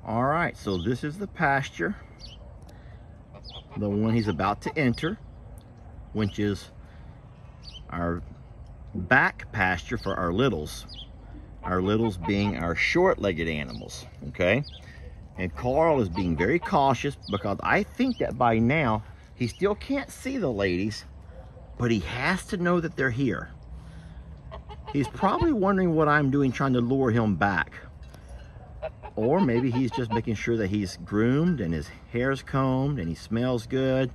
All right, so this is the pasture, the one he's about to enter, which is our back pasture for our littles. Our littles being our short-legged animals, okay? And Carl is being very cautious because I think that by now he still can't see the ladies, but he has to know that they're here. He's probably wondering what I'm doing trying to lure him back. Or maybe he's just making sure that he's groomed and his hair's combed and he smells good,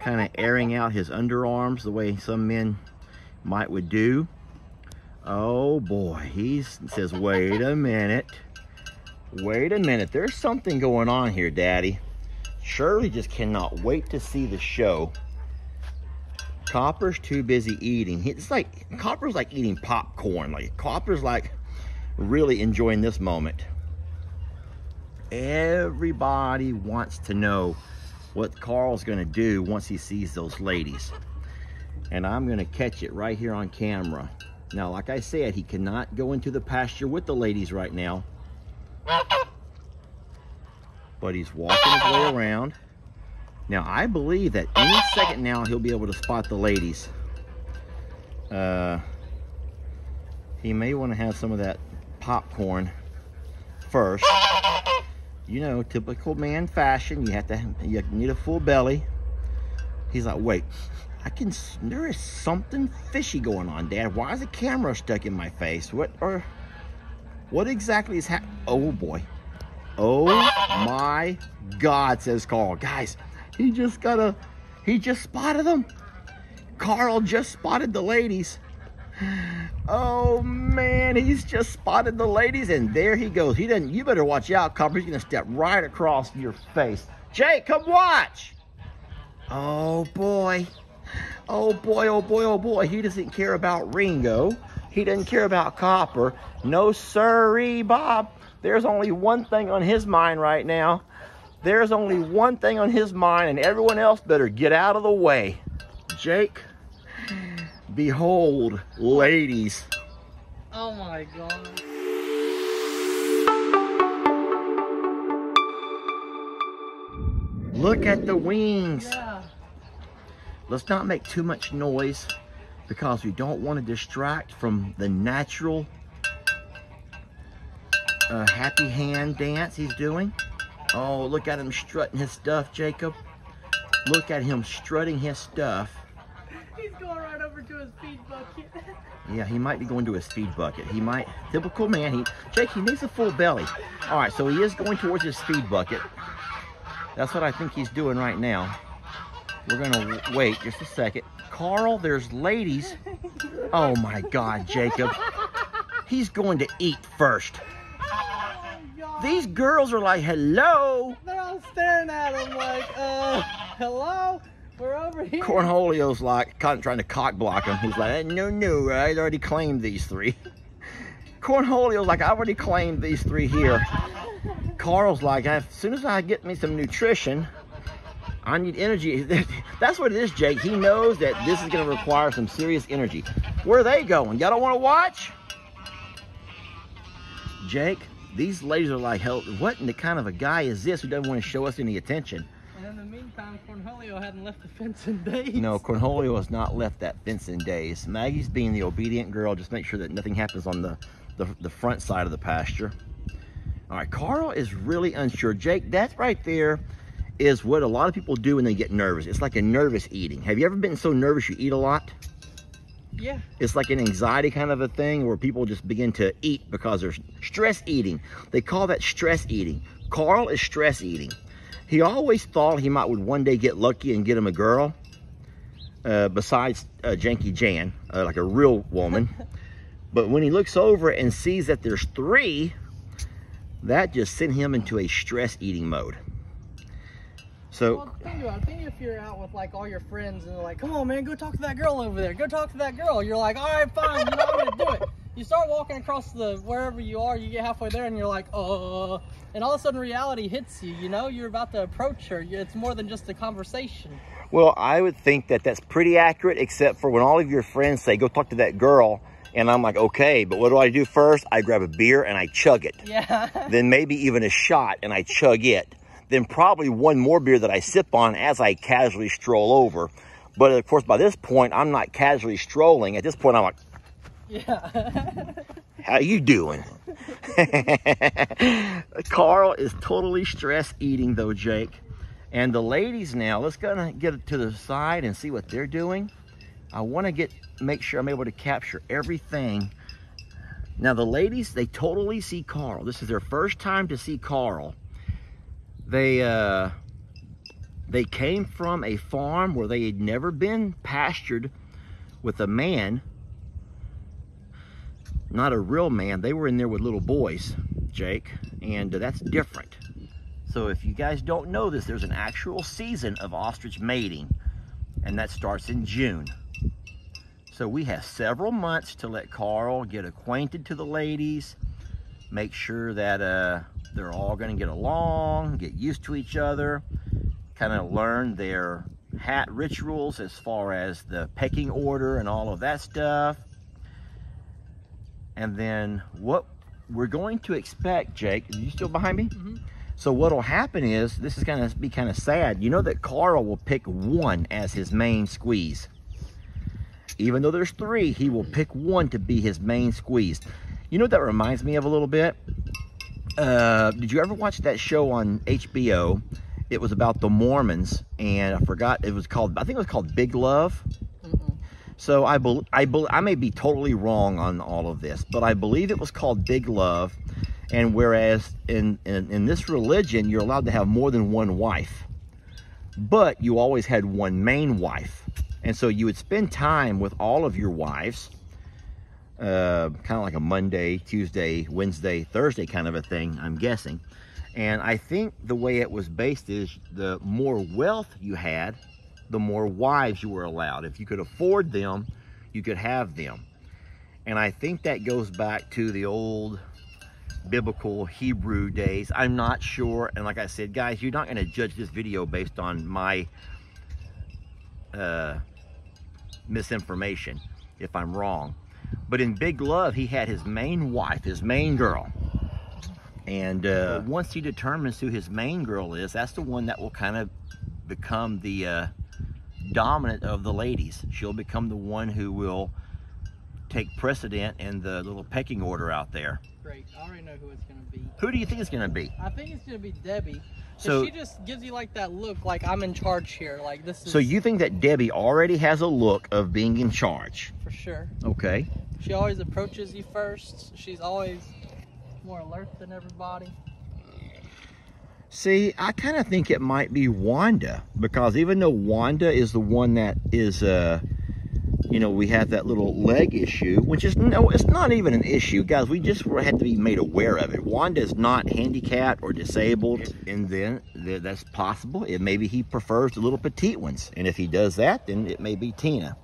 kind of airing out his underarms the way some men would do. Oh boy, he says, wait a minute. Wait a minute, there's something going on here, Daddy. Shirley just cannot wait to see the show. Copper's too busy eating. It's like, Copper's like eating popcorn. Like, Copper's like really enjoying this moment. Everybody wants to know what Carl's gonna do once he sees those ladies. And I'm gonna catch it right here on camera. Now, like I said, he cannot go into the pasture with the ladies right now. But he's walking his way around. Now, I believe that any second now he'll be able to spot the ladies. He may want to have some of that popcorn first. You know, typical man fashion, you need a full belly. He's like, wait, there is something fishy going on, Dad. Why is the camera stuck in my face? What exactly is happening? Oh boy. Oh my God, says Carl. Guys, he just spotted them. Carl just spotted the ladies. Oh man, he's just spotted the ladies, and there he goes. You better watch out, Copper. He's gonna step right across your face. Jake, come watch. Oh boy. Oh boy, oh boy, oh boy. He doesn't care about Ringo. He doesn't care about Copper. No sirree, Bob. There's only one thing on his mind right now. There's only one thing on his mind, and everyone else better get out of the way. Jake, behold, ladies. Oh my God. Look at the wings. Yeah. Let's not make too much noise because we don't want to distract from the natural happy hand dance he's doing. Oh, look at him strutting his stuff, Jacob. Look at him strutting his stuff. He's going right over to his feed bucket. Yeah, he might be going to his feed bucket. He might, typical man, Jake, he needs a full belly. All right, so he is going towards his feed bucket. That's what I think he's doing right now. We're gonna wait just a second. Carl, there's ladies. Oh my God, Jacob. He's going to eat first. These girls are like, hello. They're all staring at him like, hello? We're over here. Cornholio's like trying to cock block him. He's like, no, I already claimed these three. Cornholio's like, I already claimed these three here. Carl's like, as soon as I get me some nutrition, I need energy. That's what it is, Jake. He knows that this is going to require some serious energy. Where are they going? Y'all don't want to watch? Jake, these ladies are like, hell, what in the kind of a guy is this who doesn't want to show us any attention? And in the meantime, Cornholio hadn't left the fence in days. No, Cornholio has not left that fence in days. Maggie's being the obedient girl. Just make sure that nothing happens on the front side of the pasture. All right, Carl is really unsure. Jake, that right there is what a lot of people do when they get nervous. It's like a nervous eating. Have you ever been so nervous you eat a lot? Yeah. It's like an anxiety kind of a thing where people just begin to eat because they're stress eating. They call that stress eating. Carl is stress eating. He always thought he would one day get lucky and get him a girl, besides Janky Jan, like a real woman. But when he looks over and sees that there's three, that just sent him into a stress eating mode. So, well, think about it. Think if you're out with like all your friends and they're like, come on man, go talk to that girl over there. Go talk to that girl. You're like, all right, fine, you know, I'm gonna do it. You start walking across wherever you are, you get halfway there and you're like, and all of a sudden reality hits you, you know, you're about to approach her. It's more than just a conversation. Well, I would think that that's pretty accurate, except for when all of your friends say, go talk to that girl, And I'm like, okay, but what do I do first? I grab a beer and I chug it. Yeah. Then maybe even a shot and I chug it. Then probably one more beer that I sip on as I casually stroll over. But of course, by this point, I'm not casually strolling. At this point, I'm like, yeah. how you doing? Carl is totally stress eating though, Jake. And the ladies now, let's go get to the side and see what they're doing. I want to make sure I'm able to capture everything. Now the ladies, they totally see Carl. This is their first time to see Carl. They came from a farm where they had never been pastured with a man. Not a real man. They were in there with little boys, Jake, and that's different. So if you guys don't know this, there's an actual season of ostrich mating, and that starts in June. So we have several months to let Carl get acquainted to the ladies, make sure that they're all going to get along, get used to each other, kind of learn their hat rituals as far as the pecking order and all of that stuff. And then what we're going to expect, Jake, are you still behind me? Mm-hmm. So what'll happen is, this is going to be kind of sad. You know that Carl will pick one as his main squeeze. Even though there's three, he will pick one to be his main squeeze. You know what that reminds me of a little bit? Did you ever watch that show on HBO? It was about the Mormons, and I forgot, I think it was called Big Love. Mm-hmm. So I may be totally wrong on all of this, but I believe it was called Big Love. And whereas in this religion, you're allowed to have more than one wife, but you always had one main wife. And so you would spend time with all of your wives, kind of like a Monday, Tuesday, Wednesday, Thursday kind of a thing, I'm guessing. And I think the way it was based is the more wealth you had, the more wives you were allowed. If you could afford them, you could have them. And I think that goes back to the old biblical Hebrew days. I'm not sure. And like I said, guys, you're not going to judge this video based on my misinformation if I'm wrong. But in Big Love, he had his main wife, his main girl. And once he determines who his main girl is, that's the one that will kind of become the dominant of the ladies. She'll become the one who will take precedent in the little pecking order out there. Great. I already know who it's going to be. Who do you think it's going to be? I think it's going to be Debbie. So she just gives you like that look, like I'm in charge here. Like this is. So you think that Debbie already has a look of being in charge? For sure. Okay. She always approaches you first. She's always more alert than everybody. See, I kind of think it might be Wanda, because even though Wanda is the one that is, you know, we have that little leg issue, which is, no, it's not even an issue, guys. We just had to be made aware of it. Wanda is not handicapped or disabled, and then that's possible. Maybe he prefers the little petite ones, and if he does that, then it may be Tina.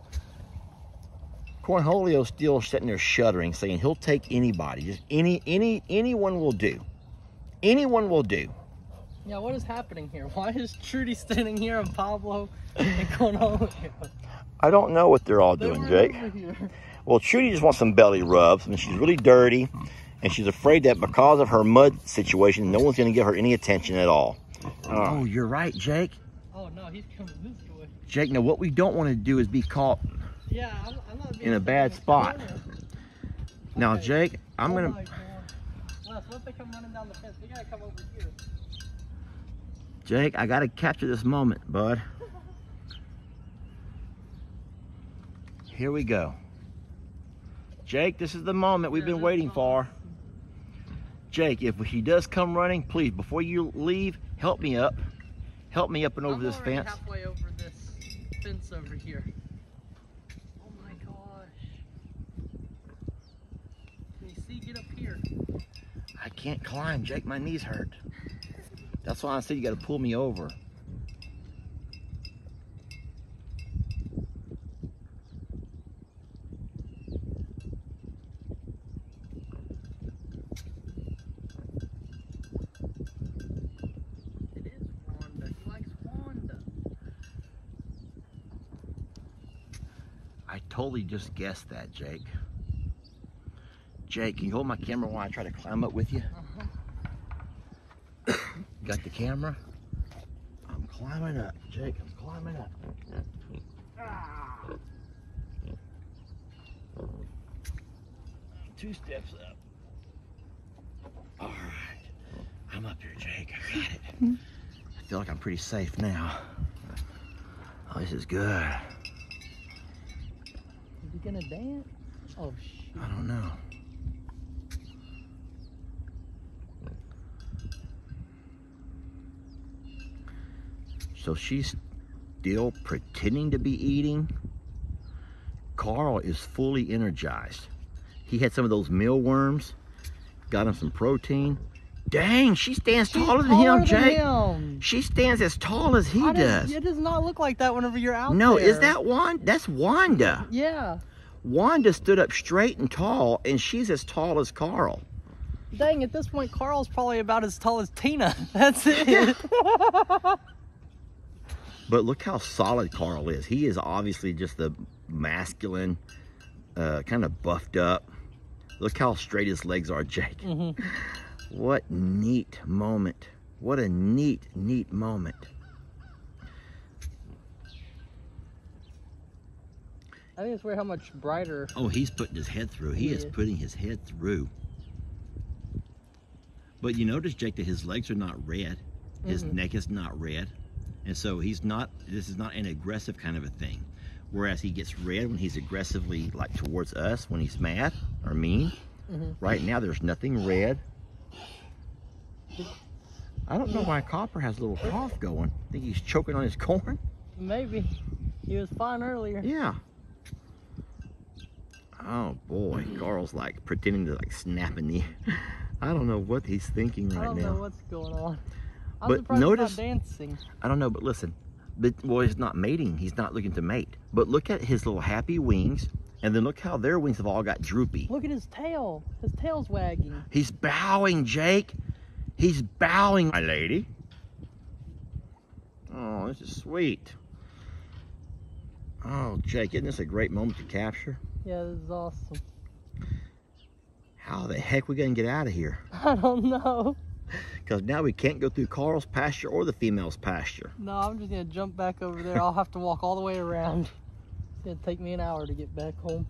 Cornholio's still sitting there shuddering, saying he'll take anybody. Just anyone will do. Anyone will do. Yeah, what is happening here? Why is Trudy standing here and Pablo and Cornholio? I don't know what they're all doing, Jake. Well, Trudy just wants some belly rubs, and she's really dirty, and she's afraid that because of her mud situation, no one's going to give her any attention at all. Oh, you're right, Jake. Oh, no, he's coming this way. Jake, now what we don't want to do is be caught I'm not in a bad spot. Now, Okay. Jake, I'm going to... Les, what if they come running down the fence? We got to come over here. Jake, I got to capture this moment, bud. Here we go. Jake, this is the moment we've been waiting for. Jake, if he does come running, please, before you leave, help me up. Help me up and over this fence. I'm halfway over this fence over here. Oh my gosh. Can you see? Get up here. I can't climb, Jake. My knees hurt. That's why I said you got to pull me over. It is Wanda. He likes Wanda. I totally just guessed that, Jake. Jake, can you hold my camera while I try to climb up with you? Got the camera? I'm climbing up, Jake. I'm climbing up. Ah. 2 steps up. All right. I'm up here, Jake. I got it. I feel like I'm pretty safe now. Oh, this is good. Is he gonna dance? Oh, shoot. I don't know. So she's still pretending to be eating. Carl is fully energized. He had some of those mealworms, got him some protein. Dang, she stands taller than him, Jake. She stands as tall as he does. It does not look like that whenever you're out there. No, is that Wanda? That's Wanda. Yeah. Wanda stood up straight and tall, and she's as tall as Carl. Dang, at this point, Carl's probably about as tall as Tina. That's it. Yeah. But look how solid Carl is. He is obviously just the masculine, kind of buffed up. Look how straight his legs are, Jake. Mm-hmm. What neat moment. What a neat, neat moment. I think it's weird how much brighter. Oh, he's putting his head through. He is putting his head through. But you notice, Jake, that his legs are not red. His neck is not red. And so he's not, this is not an aggressive kind of a thing. Whereas he gets red when he's aggressively, like towards us, when he's mad or mean. Right now, there's nothing red. I don't know why Copper has a little cough going. Think he's choking on his corn? Maybe. He was fine earlier. Yeah. Oh boy, Carl's like pretending to like snap in the. I don't know what he's thinking right now. I don't know what's going on. I'm But surprised notice, he's not dancing. I don't know, but listen. Well, he's not mating. He's not looking to mate. But look at his little happy wings, and then look how their wings have all got droopy. Look at his tail. His tail's wagging. He's bowing, Jake. He's bowing, my lady. Oh, this is sweet. Oh, Jake, isn't this a great moment to capture? Yeah, this is awesome. How the heck we gonna get out of here? I don't know. Because now we can't go through Carl's pasture or the female's pasture. No, I'm just gonna jump back over there. I'll have to walk all the way around. It's gonna take me an hour to get back home.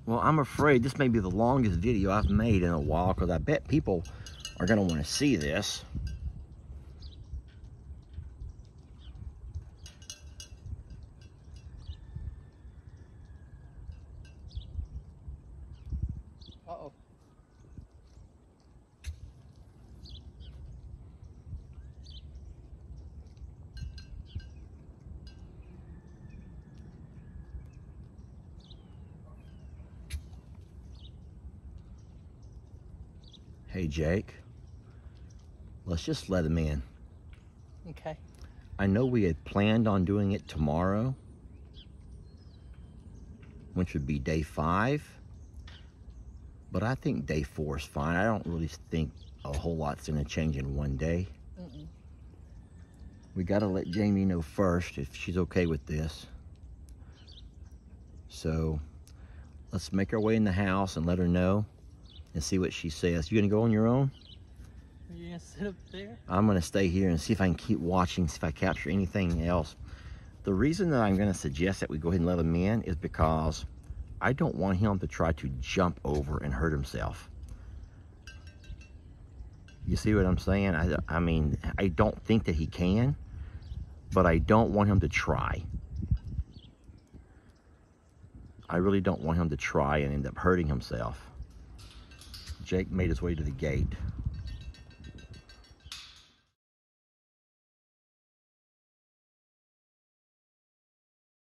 Well, I'm afraid this may be the longest video I've made in a while, because I bet people are gonna want to see this. Uh-oh. Hey, Jake, let's just let him in. Okay. I know we had planned on doing it tomorrow, which would be day 5, but I think day 4 is fine. I don't really think a whole lot's gonna change in one day. We gotta let Jamie know first if she's okay with this. So let's make our way in the house and let her know and see what she says. You gonna go on your own? Are you gonna sit up there? I'm gonna stay here and see if I can keep watching, see if I capture anything else. The reason that I'm gonna suggest that we go ahead and let him in is because I don't want him to try to jump over and hurt himself. You see what I'm saying? I mean, I don't think that he can, but I don't want him to try. I really don't want him to try and end up hurting himself. Jake made his way to the gate.